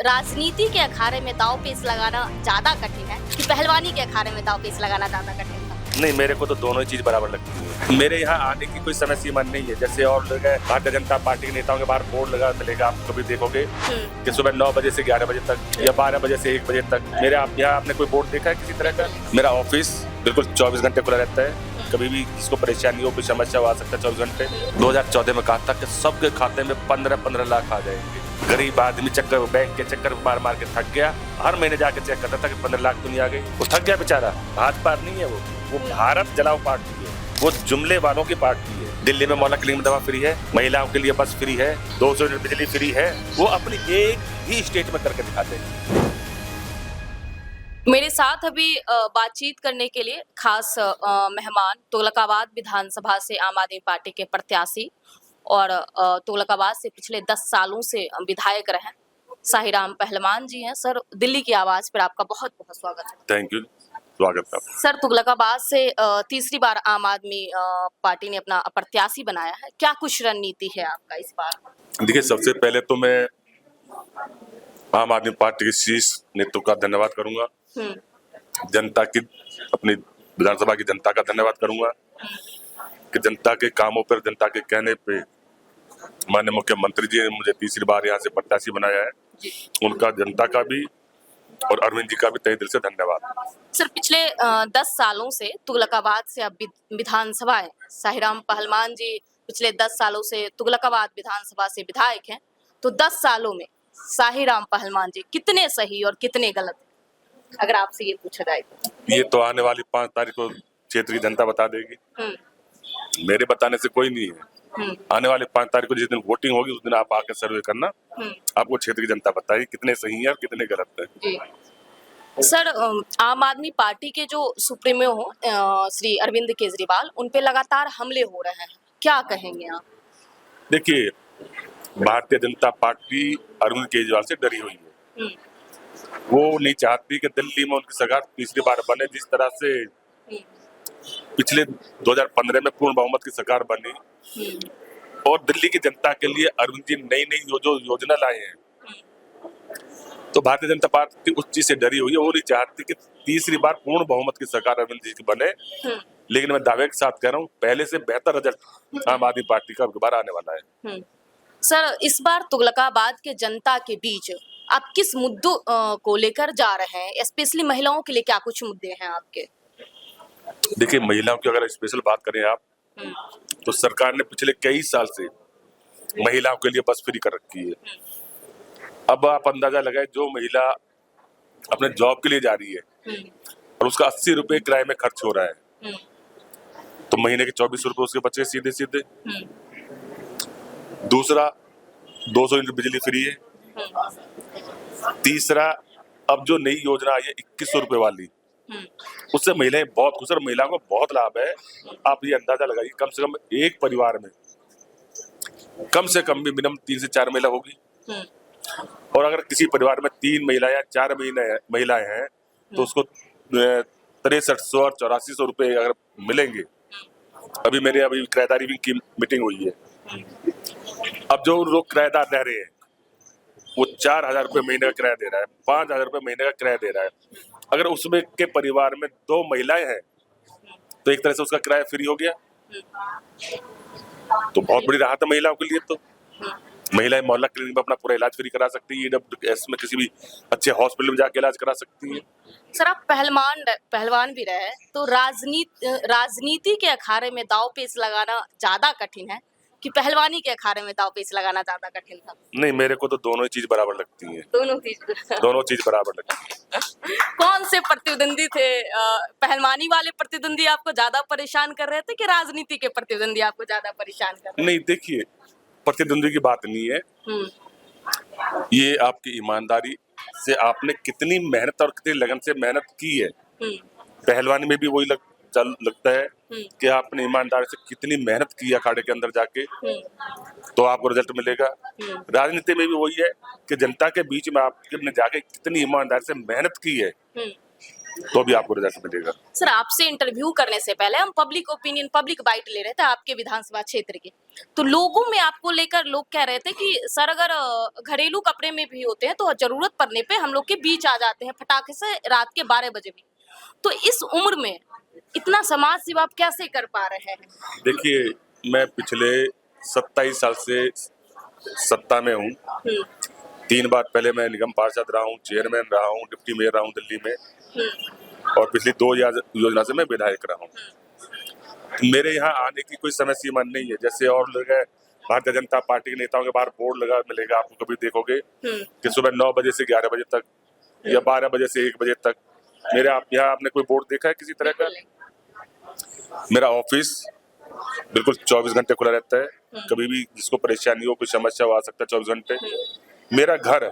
राजनीति के अखाड़े में दांव पेच लगाना ज्यादा कठिन है कि पहलवानी के अखाड़े में दांव पेच लगाना ज्यादा कठिन है? नहीं, मेरे को तो दोनों ही चीज बराबर लगती है। मेरे यहाँ आने की कोई समय सीमा नहीं है। जैसे और लोग हैं, भारतीय जनता पार्टी के नेताओं के बाहर बोर्ड लगा मिलेगा, आप कभी देखोगे कि सुबह 9 बजे से 11 बजे तक या 12 बजे से 1 बजे तक। मेरे आप यहाँ आपने कोई बोर्ड देखा है किसी तरह का? मेरा ऑफिस बिल्कुल 24 घंटे खुला रहता है। कभी भी किसको परेशानी हो, कोई समस्या हो, आ सकता है 24 घंटे। 2014 में कहा था कि सबके खाते में 15-15 लाख आ जाएंगे। गरीब आदमी चक्कर बैंक के चक्कर मार मार के थक गया। हर महीने जाके चेक करता था कि 15 लाख तो नहीं आ गई। वो थक गया बेचारा। भाजपा नहीं है वो भारत जलाओ पार्टी है। वो जुमले वालों की पार्टी है। दिल्ली में मोहल्ला क्लिनिक में दवा फ्री है, महिलाओं के लिए बस फ्री है, 200 यूनिट बिजली फ्री है। वो अपनी एक ही स्टेट में करके दिखाते हैं। मेरे साथ अभी बातचीत करने के लिए खास मेहमान तुगलकाबाद विधानसभा से आम आदमी पार्टी के प्रत्याशी और तुगलकाबाद से पिछले 10 सालों से विधायक रहे साहिराम पहलवान जी हैं। सर, दिल्ली की आवाज पर आपका बहुत बहुत स्वागत है। थैंक यू, स्वागत है। सर, तुगलकाबाद से तीसरी बार आम आदमी पार्टी ने अपना प्रत्याशी बनाया है। क्या कुछ रणनीति है आपका इस बार? देखिए, सबसे पहले तो मैं आम आदमी पार्टी के शीर्ष नेतृत्व का धन्यवाद करूंगा। जनता की, अपनी विधानसभा की जनता का धन्यवाद करूंगा कि जनता के कामों पर, जनता के कहने पे माननीय मुख्यमंत्री जी ने मुझे तीसरी बार यहाँ से प्रत्याशी बनाया है। उनका, जनता का भी और अरविंद जी का भी तहे दिल से धन्यवाद। सर, पिछले 10 सालों से तुगलकाबाद से अब विधानसभा है। साहिराम पहलवान जी पिछले 10 सालों से तुगलकाबाद विधानसभा से विधायक हैं। तो 10 सालों में साहिराम पहलवान जी कितने सही और कितने गलत हैं, अगर आपसे ये पूछा जाए तो? ये तो आने वाली 5 तारीख को क्षेत्र की जनता बता देगी। मेरे बताने से कोई नहीं है। आने वाले 5 तारीख को जिस दिन वोटिंग होगी उस दिन आप आकर सर्वे करना। आपको क्षेत्र की जनता बताएगी कितने सही है और कितने गलत है। जी सर, आम आदमी पार्टी के जो सुप्रीमो हो श्री अरविंद केजरीवाल, उन पे लगातार हमले हो रहे हैं, क्या कहेंगे आप? देखिए, भारतीय जनता पार्टी अरविंद केजरीवाल से डरी हुई है। वो नहीं चाहती कि दिल्ली में उनकी सरकार तीसरी बार बने। जिस तरह से पिछले 2015 में पूर्ण बहुमत की सरकार बनी और दिल्ली की जनता के लिए अरविंद जी नई नई जो योजना लाए हैं, तो भारतीय जनता पार्टी उस चीज से डरी हुई है। वो नहीं चाहती कि तीसरी बार पूर्ण बहुमत की सरकार अरविंद जी की बने। लेकिन मैं दावे के साथ कह रहा हूँ, पहले से बेहतर रिजल्ट आम आदमी पार्टी का दोबारा आने वाला है। सर, इस बार तुगलकाबाद के जनता के बीच आप किस मुद्दों को लेकर जा रहे हैं? स्पेशली महिलाओं के लिए क्या कुछ मुद्दे हैं आपके? देखिए, महिलाओं की अगर स्पेशल बात करें आप, तो सरकार ने पिछले कई साल से महिलाओं के लिए बस फ्री कर रखी है। अब आप अंदाजा लगाए, जो महिला अपने जॉब के लिए जा रही है और उसका 80 रुपए किराए में खर्च हो रहा है, तो महीने के 24 रुपए उसके बचे सीधे सीधे। दूसरा, 200 यूनिट बिजली फ्री है। तीसरा, अब जो नई योजना आई है 2100 रुपए वाली, उससे महिलाएं बहुत खुश और महिलाओं को बहुत लाभ है। आप ये अंदाजा लगाइए, कम से कम एक परिवार में कम से कम भी मिनिमम 3 से 4 महिला होगी। और अगर किसी परिवार में 3 महिला या 4 महिलाएं हैं, तो उसको 6300 और 8400 रुपए अगर मिलेंगे। अभी किराएदारी की मीटिंग हुई है। अब जो लोग किराएदार रह रहे हैं, वो 4000 रुपए महीने का किराया दे रहा है, 5000 रुपए महीने का किराया दे रहा है। अगर उसमें के परिवार में 2 महिलाएं हैं, तो एक तरह से उसका किराया फ्री हो गया। तो बहुत बड़ी राहत है महिलाओं के लिए। तो महिलाएं मोहल्ला क्लिनिक में अपना पूरा इलाज फ्री करा सकती है, EWS में किसी भी अच्छे हॉस्पिटल में जाके इलाज करा सकती है। सर, आप पहलवान भी रहे, तो राजनीति के अखाड़े में दांव पेच लगाना ज्यादा कठिन है कि पहलवानी के अखाड़े में दांव पेच लगाना ज्यादा कठिन था? नहीं, मेरे को तो दोनों ही चीज बराबर लगती है। दोनों चीज बराबर लगती है। कौन से प्रतिद्वंदी थे? पहलवानी वाले प्रतिद्वंदी आपको ज्यादा परेशान कर रहे थे कि राजनीति के प्रतिद्वंदी आपको ज्यादा परेशान कर रहे थे? नहीं, देखिए, प्रतिद्वंदी की बात नहीं है। ये आपकी ईमानदारी से आपने कितनी मेहनत और कितनी लगन से मेहनत की है। पहलवानी में भी वही लगता है कि आपने ईमानदारी से कितनी मेहनत की अखाड़े के अंदर जाके, तो आपको रिजल्ट मिलेगा। राजनीति में भी वही है कि जनता के बीच में आपने जाके कितनी ईमानदारी से मेहनत की है, तो भी आपको रिजल्ट मिलेगा। सर, आपसे इंटरव्यू करने से पहले हम पब्लिक ओपिनियन, पब्लिक बाइट ले रहे थे आपके विधानसभा क्षेत्र के, तो लोगों में आपको लेकर लोग कह रहे थे कि सर अगर घरेलू कपड़े में भी होते हैं तो जरूरत पड़ने पे हम लोग के बीच आ जाते हैं फटाके से रात के 12 बजे भी। तो इस उम्र में इतना समाज सेवा आप कैसे कर पा रहे हैं? देखिए, मैं पिछले 27 साल से सत्ता में हूँ। 3 बार पहले मैं निगम पार्षद रहा हूँ, चेयरमैन रहा हूँ, डिप्टी मेयर रहा हूँ दिल्ली में, और पिछली 2 योजना से मैं विधायक रहा हूँ। तो मेरे यहाँ आने की कोई समय सीमा नहीं है। जैसे और लोग हैं, भारतीय जनता पार्टी के नेताओं के बाहर बोर्ड लगा मिलेगा आपको, कभी देखोगे कि सुबह 9 बजे से 11 बजे तक या 12 बजे से 1 बजे तक। मेरे यहाँ आपने कोई बोर्ड देखा है किसी तरह का? मेरा ऑफिस बिल्कुल 24 घंटे खुला रहता है। कभी भी जिसको परेशानी हो, कोई समस्या हो, आ सकता है 24 घंटे। मेरा घर,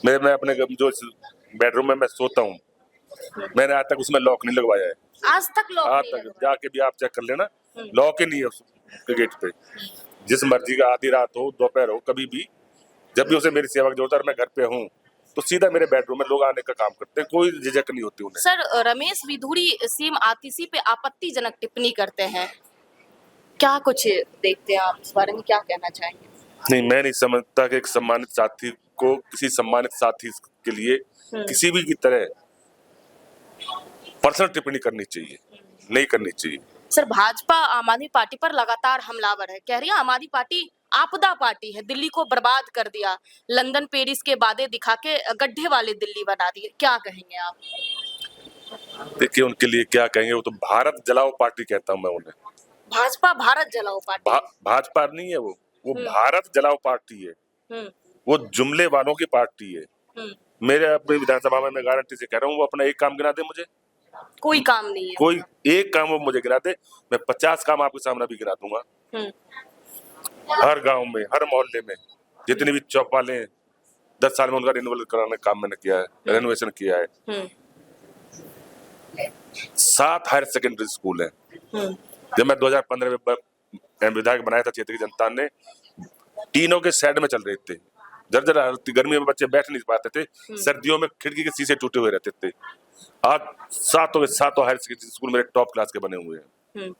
मैं अपने जो बेडरूम में मैं सोता हूँ, मैंने आज तक उसमें लॉक नहीं लगवाया है। आज तक लॉक आज नहीं तक लगवाया? जाके भी आप चेक कर लेना, लॉक ही नहीं है उसके गेट पे। जिस मर्जी का, आधी रात हो, दोपहर हो, कभी भी, जब भी उसे मेरी सेवा की जरूरत है और मैं घर पे हूँ, तो सीधा मेरे बेडरूम में लोग आने का काम करते हैं, कोई झिझक नहीं होती उन्हें। सर, रमेश विधुरी सीएम आतिशी पे आपत्तिजनक टिप्पणी करते हैं, क्या कुछ देखते हैं आप, इस बारे में क्या कहना चाहेंगे? नहीं, मैं नहीं समझता कि एक सम्मानित साथी को किसी सम्मानित साथी के लिए किसी भी की तरह पर्सनल टिप्पणी करनी चाहिए, नहीं करनी चाहिए। सर, भाजपा आम आदमी पार्टी पर लगातार हमलावर है, कह रही है आम आदमी पार्टी आपदा पार्टी है, दिल्ली को बर्बाद कर दिया, लंदन पेरिस के वादे दिखा के गड्ढे वाले दिल्ली बना दिए, क्या कहेंगे आप? देखिए, उनके लिए क्या कहेंगे, वो तो भारत जलाओ पार्टी कहता हूँ मैं उन्हें। भाजपा भारत जलाओ पार्टी? भाजपा नहीं है वो भारत जलाओ पार्टी है। वो जुमले वालों की पार्टी है। मेरे अपनी विधानसभा में मैं गारंटी से कह रहा हूँ, वो अपना एक काम गिना दे मुझे। कोई काम नहीं है? कोई एक काम वो मुझे गिना दे, मैं 50 काम आपके सामने भी गिना दूंगा। हर गांव में, हर मोहल्ले में जितने भी चौपाले 10 साल में उनका रिन्यूअल कराने का काम मैंने किया है, रेनोवेशन किया है। 7 हायर सेकेंडरी स्कूल है। जब मैं 2015 में विधायक बनाया था, क्षेत्र की जनता ने, तीनों के साइड में चल रहे थे, जर्जर हालत, गर्मी में बच्चे बैठ नहीं पाते थे, सर्दियों में खिड़की के शीशे टूटे हुए रहते थे। आज 7 के 7 हायर सेकेंडरी स्कूल मेरे टॉप क्लास के बने हुए हैं।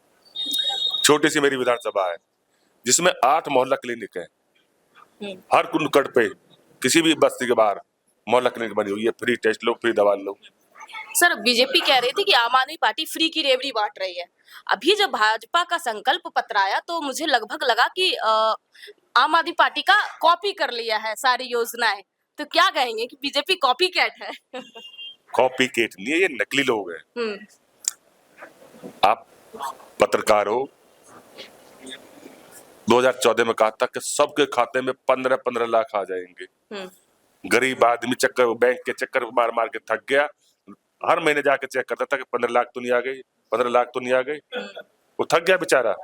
छोटी सी मेरी विधानसभा है जिसमें 8 मोहल्ला क्लिनिक है। हर नुक्कड़ पे, किसी भी बस्ती के बाहर मोहल्ला क्लिनिक बनी हुई है। फ्री टेस्ट लो, फ्री दवा लो। सर, बीजेपी कह रही थी कि आम आदमी पार्टी फ्री की रेवड़ी बांट रही है। अभी जब भाजपा का संकल्प पत्र आया तो मुझे लगभग लगा कि आम आदमी पार्टी का कॉपी कर लिया है सारी योजनाएं, तो क्या कहेंगे कि बीजेपी कॉपी कैट है? कॉपी केट नहीं है, ये नकली लोग हैं। आप पत्रकार हो, 2014 में कहा था कि सबके खाते में 15-15 लाख आ जाएंगे। गरीब आदमी चक्कर, बैंक के चक्कर मार मार के थक गया, हर महीने जाके चेक करता था कि 15 लाख तो नहीं आ गई, 15 लाख तो नहीं आ गई। वो थक गया बेचारा।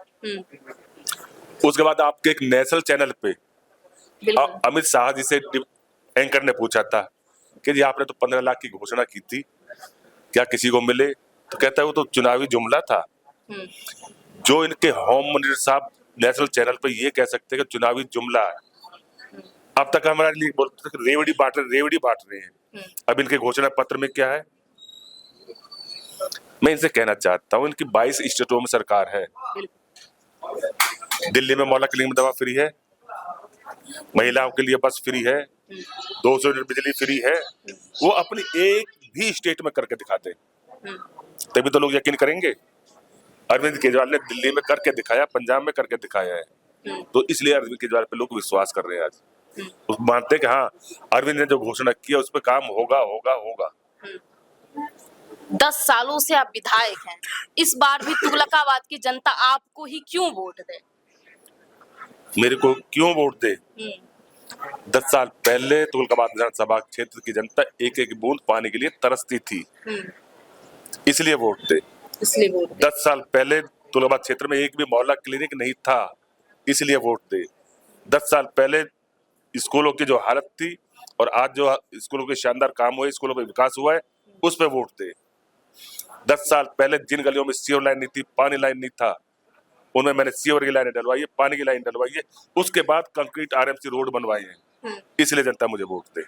उसके बाद आपके एक नेशनल चैनल पे अमित शाह जी से एंकर ने पूछा था कि जी आपने तो 15 लाख की घोषणा की थी, क्या किसी को मिले? तो कहता है वो तो चुनावी जुमला था। जो इनके होम मिनिस्टर साहब नेशनल चैनल पे ये कह सकते हैं कि चुनावी जुमला है। अब तक हमारे लिए बोलते थे रेवड़ी बांट रहे हैं। अब इनके घोषणा पत्र में क्या है? मैं इनसे कहना चाहता हूँ, इनकी 22 स्टेटों में सरकार है। दिल्ली में मोहल्ला क्लिनिक में दवा फ्री है, महिलाओं के लिए बस फ्री है, 200 यूनिट बिजली फ्री है। वो अपनी एक भी स्टेट में करके दिखाते, तभी तो लोग यकीन करेंगे। अरविंद केजरीवाल ने दिल्ली में करके दिखाया, पंजाब में करके दिखाया है, तो इसलिए अरविंद केजरीवाल पे लोग विश्वास कर रहे हैं आज। तो मानते हैं कि हाँ, अरविंद ने जो घोषणा किया उस पर काम होगा होगा होगा। 10 सालों से आप विधायक हैं, इस बार भी तुगलकाबाद की जनता आपको ही क्यों वोट दे? मेरे को क्यों वोट दे? 10 साल पहले तुगलकाबाद विधानसभा क्षेत्र की जनता एक एक बूंद पानी के लिए तरसती थी, इसलिए वोट दे। 10 साल पहले तुगलकाबाद क्षेत्र में एक भी मोहल्ला क्लिनिक नहीं था, इसलिए वोट दे। 10 साल पहले स्कूलों की जो हालत थी और आज जो स्कूलों के शानदार काम हुए, स्कूलों में विकास हुआ है, उस पर वोट दे। 10 साल पहले जिन गलियों में सीवर लाइन नहीं थी, पानी लाइन नहीं था, उनमें मैंने सीवर की लाइन डलवाई है, पानी की लाइन डलवाई है, उसके बाद कंक्रीट आरएमसी रोड बनवाए हैं, इसलिए जनता मुझे वोट दे।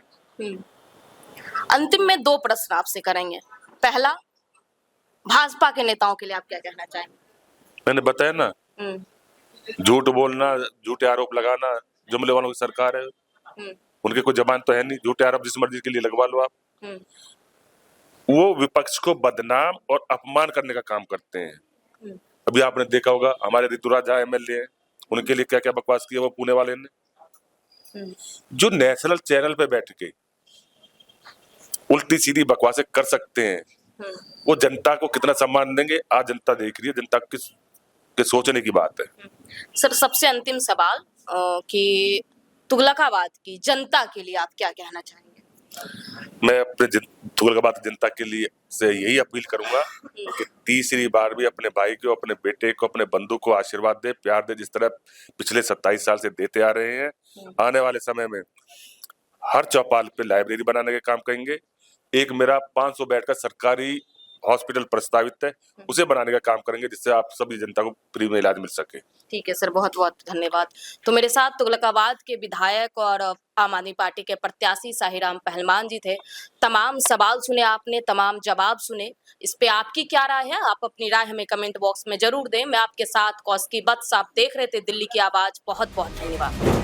अंतिम में 2 प्रश्न आपसे करेंगे। पहला, भाजपा के नेताओं के लिए आप क्या कहना चाहेंगे? मैंने बताया ना, झूठ बोलना, झूठे आरोप लगाना, जुमले वालों की सरकार है। उनके कोई जबान तो है नहीं, झूठे आरोप जिस मर्जी के लिए लगवा लो आप। वो विपक्ष को बदनाम और अपमान करने का काम करते हैं। अभी आपने देखा होगा हमारे ऋतुराज झा एमएलए हैं, उनके लिए क्या क्या बकवास किया वो पुणे वाले ने। जो नेशनल चैनल पे बैठ के उल्टी सीधी बकवासें कर सकते हैं, वो जनता को कितना सम्मान देंगे आज जनता देख रही है। जनता के सोचने की बात है। सर सबसे अंतिम सवाल कि तुगलकाबाद की जनता के लिए आप क्या कहना चाहेंगे? मैं अपने तुगलकाबाद जनता के लिए से यही अपील करूंगा कि तीसरी बार भी अपने भाई को, अपने बेटे को, अपने बंधु को आशीर्वाद दे, प्यार दे, जिस तरह पिछले 27 साल से देते आ रहे हैं। आने वाले समय में हर चौपाल पे लाइब्रेरी बनाने का काम करेंगे। एक मेरा 500 बेड का सरकारी हॉस्पिटल प्रस्तावित है, उसे बनाने का काम करेंगे जिससे आप सभी जनता को फ्री में इलाज मिल सके। ठीक है सर, बहुत बहुत धन्यवाद। तो मेरे साथ तुगलकाबाद के विधायक और आम आदमी पार्टी के प्रत्याशी साहिराम पहलमान जी थे। तमाम सवाल सुने आपने, तमाम जवाब सुने। इस पे आपकी क्या राय है? आप अपनी राय हमें कमेंट बॉक्स में जरूर दें। मैं आपके साथ कौसकी बत्स, आप देख रहे थे दिल्ली की आवाज। बहुत बहुत धन्यवाद।